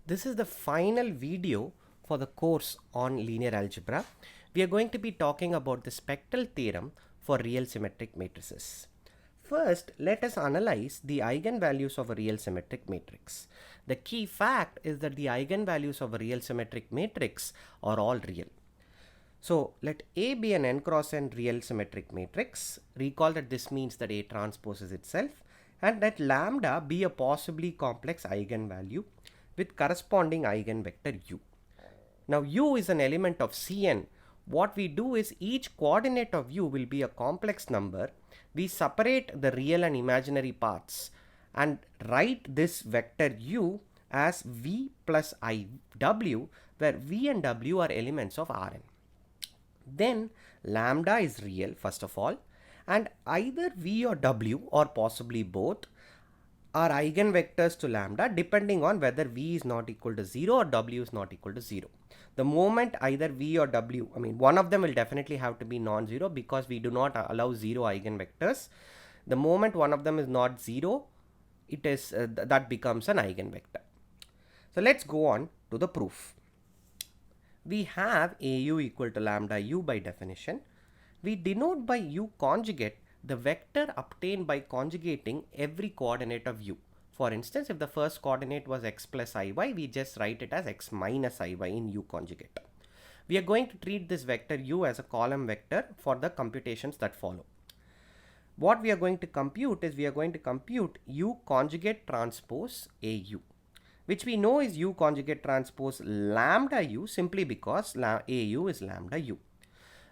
This is the final video for the course on linear algebra. We are going to be talking about the spectral theorem for real symmetric matrices. First, let us analyze the eigenvalues of a real symmetric matrix. The key fact is that the eigenvalues of a real symmetric matrix are all real. So let A be an n cross n real symmetric matrix. Recall that this means that A transposes itself, and let lambda be a possibly complex eigenvalue with corresponding eigenvector u. Now u is an element of Cn. What we do is each coordinate of u will be a complex number. We separate the real and imaginary parts and write this vector u as v plus iw, where v and w are elements of Rn. Then lambda is real first of all, and either v or w or possibly both are eigenvectors to lambda depending on whether v is not equal to 0 or w is not equal to 0. The moment either v or w, one of them will definitely have to be non-zero because we do not allow 0 eigenvectors. The moment one of them is not 0, it is that becomes an eigenvector. So let's go on to the proof. We have au equal to lambda u by definition. We denote by u conjugate the vector obtained by conjugating every coordinate of u. For instance, if the first coordinate was x plus iy, we just write it as x minus iy in u conjugate. We are going to treat this vector u as a column vector for the computations that follow. What we are going to compute is we are going to compute u conjugate transpose au, which we know is u conjugate transpose lambda u simply because au is lambda u.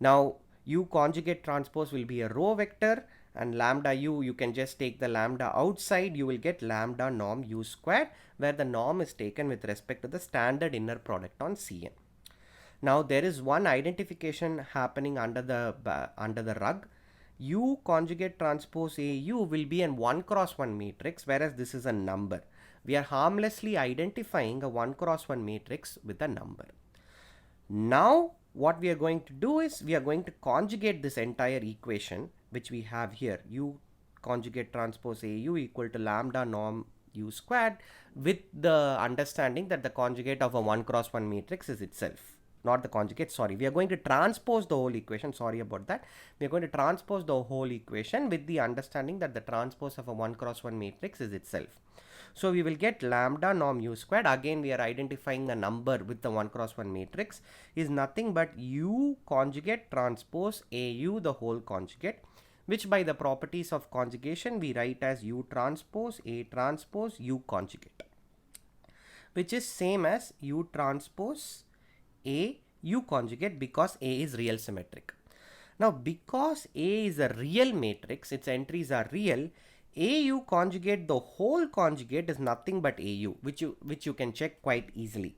Now u conjugate transpose will be a row vector, and lambda u, you can just take the lambda outside, you will get lambda norm u squared, where the norm is taken with respect to the standard inner product on Cn. Now there is one identification happening under the rug. U conjugate transpose au will be an 1 cross 1 matrix, whereas this is a number. We are harmlessly identifying a 1 cross 1 matrix with a number. Now what we are going to do is we are going to conjugate this entire equation which we have here, u conjugate transpose au equal to lambda norm u squared, with the understanding that the conjugate of a 1 cross 1 matrix is itself, not the conjugate, sorry, we are going to transpose the whole equation, sorry about that. We are going to transpose the whole equation with the understanding that the transpose of a 1 cross 1 matrix is itself. So we will get lambda norm u squared. Again, we are identifying the number with the 1 cross 1 matrix is nothing but u conjugate transpose au the whole conjugate, which by the properties of conjugation we write as u transpose a transpose u conjugate, which is same as u transpose a u conjugate because A is real symmetric. Now because A is a real matrix, its entries are real, au conjugate the whole conjugate is nothing but au, which you can check quite easily.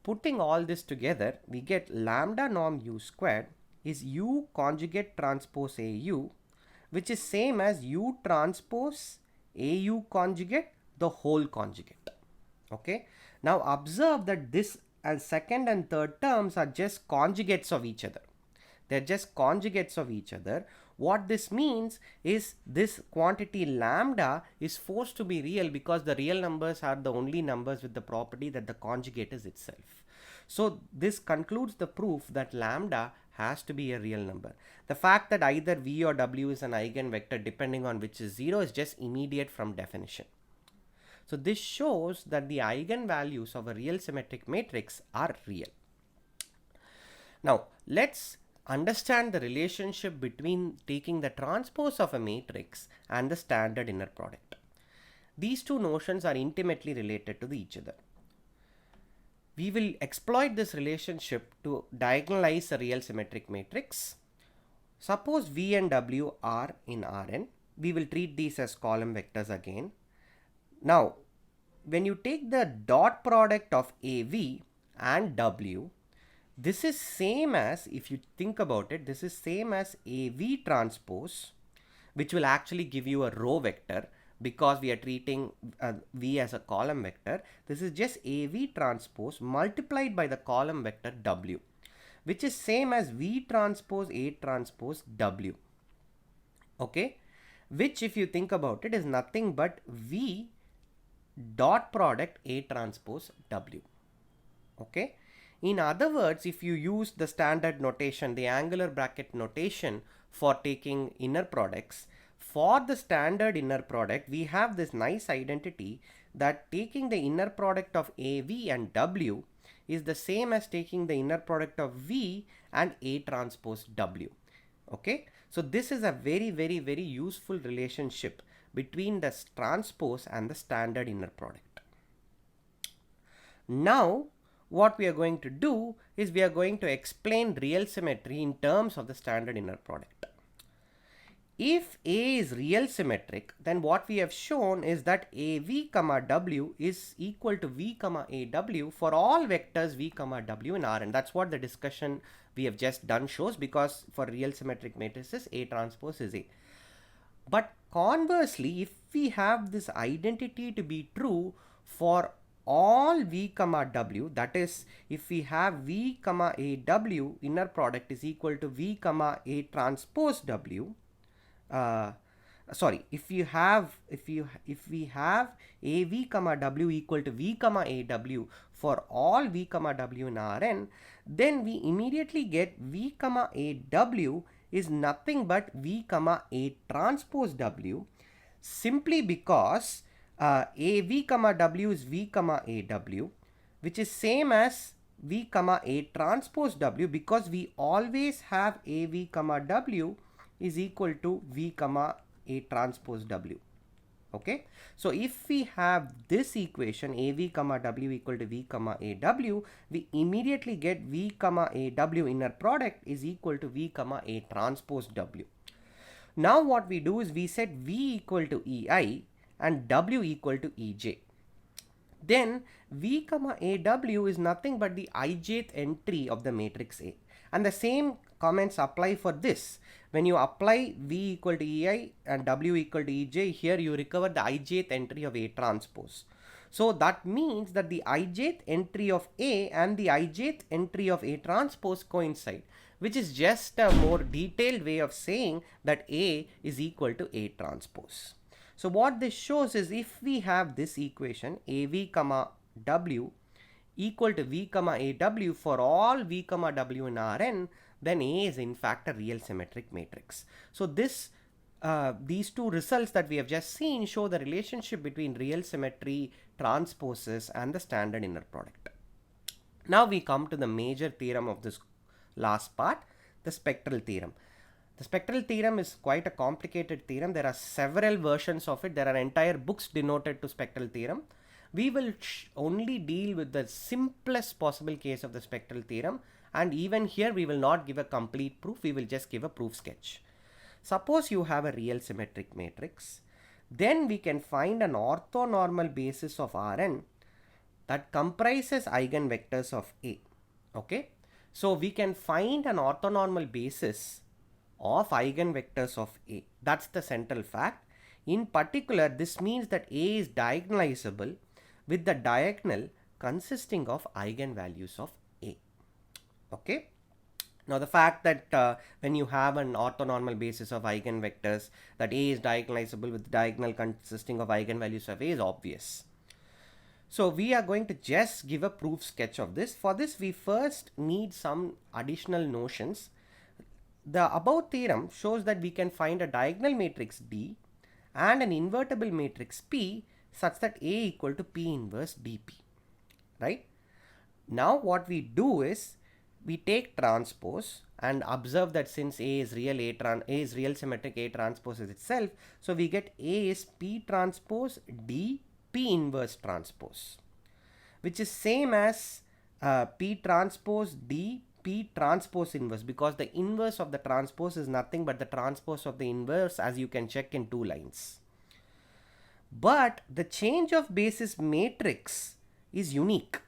Putting all this together, we get lambda norm u squared is u conjugate transpose au, which is same as u transpose au conjugate the whole conjugate. Okay, now observe that this and second and third terms are just conjugates of each other. They're just conjugates of each other. What this means is this quantity lambda is forced to be real because the real numbers are the only numbers with the property that the conjugate is itself. So this concludes the proof that lambda has to be a real number. The fact that either v or w is an eigenvector depending on which is 0 is just immediate from definition. So this shows that the eigenvalues of a real symmetric matrix are real. Now let's understand the relationship between taking the transpose of a matrix and the standard inner product. These two notions are intimately related to each other. We will exploit this relationship to diagonalize a real symmetric matrix. Suppose v and w are in Rn. We will treat these as column vectors again. Now when you take the dot product of av and w, this is same as, if you think about it, this is same as AV transpose, which will actually give you a row vector because we are treating V as a column vector. This is just AV transpose multiplied by the column vector W, which is same as V transpose A transpose W. Okay, which if you think about it is nothing but V dot product A transpose W. Okay. In other words, if you use the standard notation, the angular bracket notation for taking inner products, for the standard inner product, we have this nice identity that taking the inner product of AV and W is the same as taking the inner product of V and A transpose W. Okay. So this is a very useful relationship between the transpose and the standard inner product. Now, what we are going to do is we are going to explain real symmetry in terms of the standard inner product. If A is real symmetric, then what we have shown is that AV comma W is equal to V comma AW for all vectors V comma W in Rn. That's what the discussion we have just done shows, because for real symmetric matrices A transpose is A. But conversely, if we have this identity to be true for all V comma W, that is, if we have V comma AW inner product is equal to V comma A transpose W, if we have AV comma W equal to V comma AW for all V comma W in Rn, then we immediately get V comma AW is nothing but V comma A transpose W, simply because AV comma W is V comma AW, which is same as V comma A transpose W, because we always have AV comma W is equal to V comma A transpose W. Okay. So if we have this equation AV comma W equal to V comma AW, we immediately get V comma AW inner product is equal to V comma A transpose W. Now what we do is we set V equal to EI and W equal to EJ. Then V comma AW is nothing but the ijth entry of the matrix A. And the same comments apply for this. When you apply V equal to EI and W equal to EJ, here you recover the ijth entry of A transpose. So that means that the ijth entry of A and the ijth entry of A transpose coincide, which is just a more detailed way of saying that A is equal to A transpose. So what this shows is if we have this equation AV comma W equal to V comma AW for all V comma W in Rn, then A is in fact a real symmetric matrix. So these two results that we have just seen show the relationship between real symmetry, transposes and the standard inner product. Now we come to the major theorem of this last part, the spectral theorem. The spectral theorem is quite a complicated theorem. There are several versions of it. There are entire books devoted to spectral theorem. We will only deal with the simplest possible case of the spectral theorem, and even here we will not give a complete proof, we will just give a proof sketch. Suppose you have a real symmetric matrix, then we can find an orthonormal basis of Rn that comprises eigenvectors of A. Okay, so we can find an orthonormal basis of eigenvectors of A. That's the central fact. In particular, this means that A is diagonalizable with the diagonal consisting of eigenvalues of A. Okay. Now the fact that when you have an orthonormal basis of eigenvectors, that A is diagonalizable with diagonal consisting of eigenvalues of A is obvious. So we are going to just give a proof sketch of this. For this we first need some additional notions. The above theorem shows that we can find a diagonal matrix D and an invertible matrix P such that A equal to P inverse dP, right? Now what we do is we take transpose and observe that since A is real, A is real symmetric, A transpose is itself, so we get A is P transpose D P inverse transpose, which is same as P transpose D P transpose inverse, because the inverse of the transpose is nothing but the transpose of the inverse, as you can check in 2 lines. But the change of basis matrix is unique,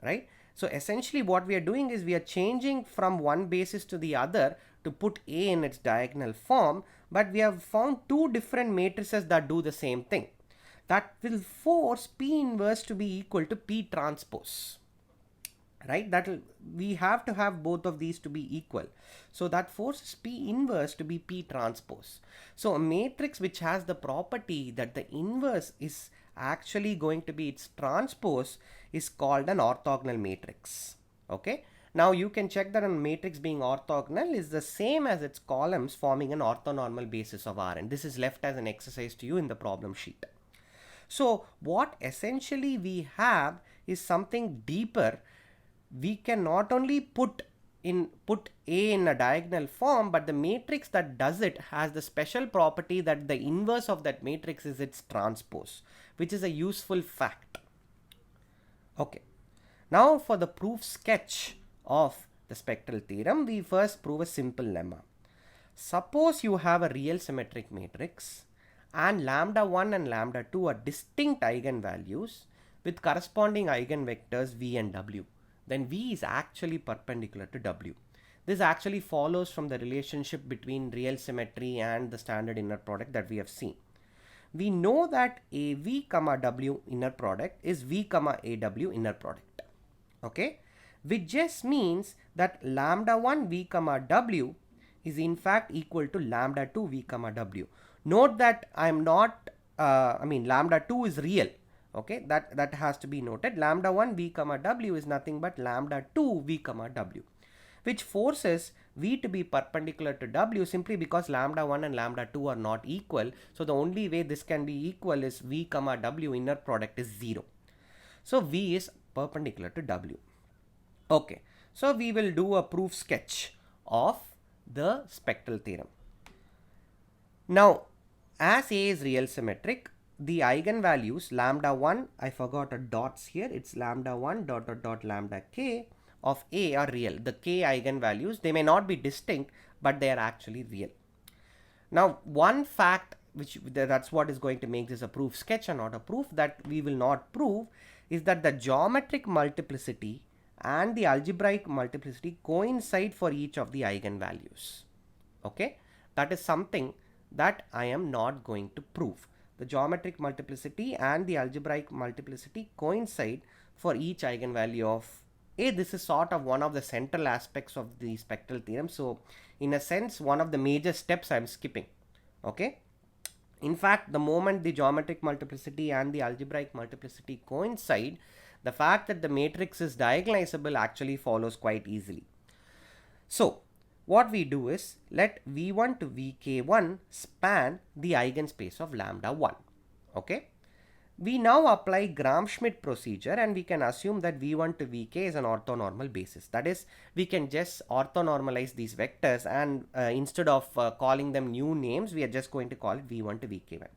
right? So essentially what we are doing is we are changing from one basis to the other to put A in its diagonal form, but we have found 2 different matrices that do the same thing. That will force P inverse to be equal to P transpose, right? We have to have both of these to be equal. So that forces P inverse to be P transpose. So a matrix which has the property that the inverse is actually going to be its transpose is called an orthogonal matrix. Okay. Now you can check that a matrix being orthogonal is the same as its columns forming an orthonormal basis of Rn. This is left as an exercise to you in the problem sheet. So what essentially we have is something deeper. We can not only put A in a diagonal form, but the matrix that does it has the special property that the inverse of that matrix is its transpose, which is a useful fact. Okay. Now for the proof sketch of the spectral theorem, we first prove a simple lemma. Suppose you have a real symmetric matrix and lambda 1 and lambda 2 are distinct eigenvalues with corresponding eigenvectors v and w. Then v is actually perpendicular to w. This actually follows from the relationship between real symmetry and the standard inner product that we have seen. We know that AV comma W inner product is V comma AW inner product. Okay, which just means that lambda 1 V comma W is in fact equal to lambda 2 V comma W. Note that lambda 2 is real. Okay, that has to be noted. Lambda 1 V comma W is nothing but lambda 2 V comma W, which forces V to be perpendicular to W simply because lambda 1 and lambda 2 are not equal. So the only way this can be equal is V comma W inner product is 0. So V is perpendicular to W. Okay, so we will do a proof sketch of the spectral theorem. Now, as A is real symmetric, the eigenvalues lambda 1, I forgot a dots here, it's lambda 1 dot dot dot lambda k of A are real. The k eigenvalues, they may not be distinct, but they are actually real. Now, one fact that's what is going to make this a proof sketch and not a proof that we will not prove is that the geometric multiplicity and the algebraic multiplicity coincide for each of the eigenvalues. Okay, that is something that I am not going to prove. The geometric multiplicity and the algebraic multiplicity coincide for each eigenvalue of A. This is sort of one of the central aspects of the spectral theorem. So in a sense, one of the major steps I am skipping. Okay. In fact, the moment the geometric multiplicity and the algebraic multiplicity coincide, the fact that the matrix is diagonalizable actually follows quite easily. So what we do is let V1 to Vk1 span the eigenspace of lambda 1. Okay. We now apply Gram-Schmidt procedure and we can assume that V1 to Vk is an orthonormal basis. That is, we can just orthonormalize these vectors and instead of calling them new names, we are just going to call it V1 to Vk1.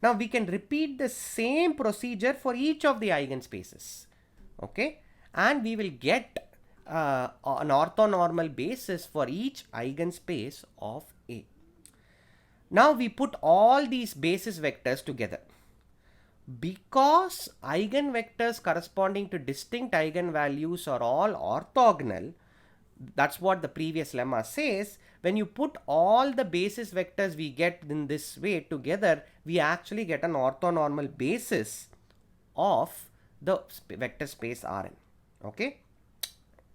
Now we can repeat the same procedure for each of the eigenspaces. Okay, and we will get an orthonormal basis for each eigenspace of A. Now we put all these basis vectors together. Because eigenvectors corresponding to distinct eigenvalues are all orthogonal, that's what the previous lemma says. When you put all the basis vectors we get in this way together, we actually get an orthonormal basis of the vector space Rn. Okay.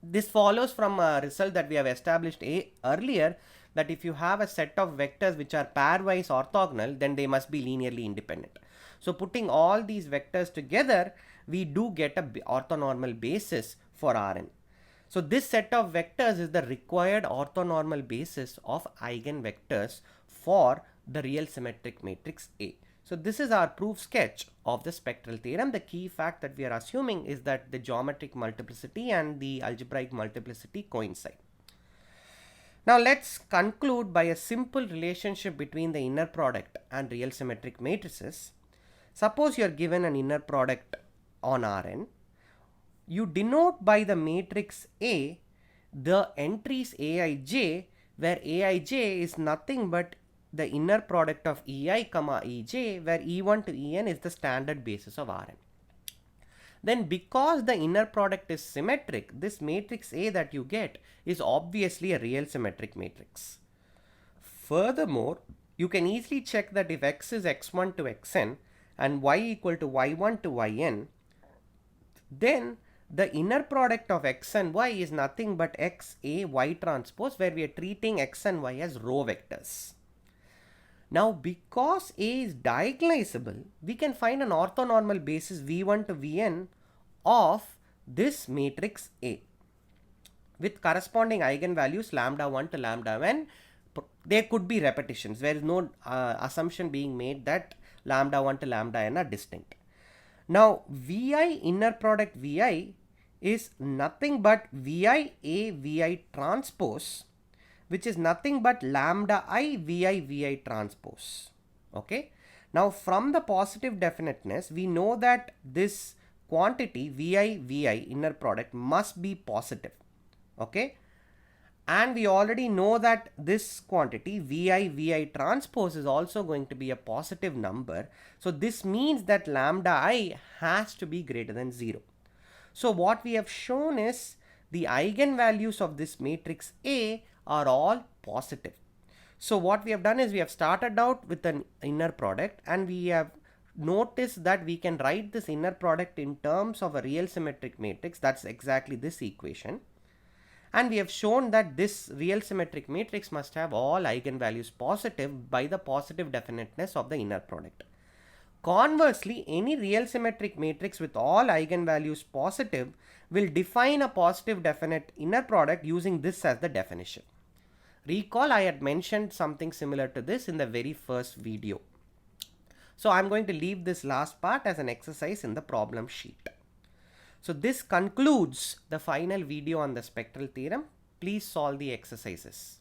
This follows from a result that we have established earlier, that if you have a set of vectors which are pairwise orthogonal, then they must be linearly independent. So putting all these vectors together, we do get a orthonormal basis for Rn. So this set of vectors is the required orthonormal basis of eigenvectors for the real symmetric matrix A. So this is our proof sketch of the spectral theorem. The key fact that we are assuming is that the geometric multiplicity and the algebraic multiplicity coincide. Now let's conclude by a simple relationship between the inner product and real symmetric matrices. Suppose you are given an inner product on Rn. You denote by the matrix A the entries Aij, where Aij is nothing but the inner product of Ei comma Ej, where E1 to En is the standard basis of Rn. Then because the inner product is symmetric, this matrix A that you get is obviously a real symmetric matrix. Furthermore, you can easily check that if x is x1 to xn and y equal to y1 to yn, then the inner product of x and y is nothing but x, a, y transpose, where we are treating x and y as row vectors. Now because A is diagonalizable, we can find an orthonormal basis V1 to Vn of this matrix A with corresponding eigenvalues lambda 1 to lambda n. There could be repetitions. There is no assumption being made that lambda 1 to lambda n are distinct. Now Vi inner product Vi is nothing but Vi A Vi transpose, which is nothing but lambda I Vi transpose. Okay. Now from the positive definiteness, we know that this quantity Vi inner product must be positive. Okay. And we already know that this quantity Vi transpose is also going to be a positive number. So this means that lambda I has to be greater than 0. So what we have shown is the eigenvalues of this matrix A are all positive. So what we have done is we have started out with an inner product, and we have noticed that we can write this inner product in terms of a real symmetric matrix. That's exactly this equation. And we have shown that this real symmetric matrix must have all eigenvalues positive by the positive definiteness of the inner product. Conversely, any real symmetric matrix with all eigenvalues positive will define a positive definite inner product using this as the definition. Recall I had mentioned something similar to this in the very first video. So I'm going to leave this last part as an exercise in the problem sheet. So this concludes the final video on the spectral theorem. Please solve the exercises.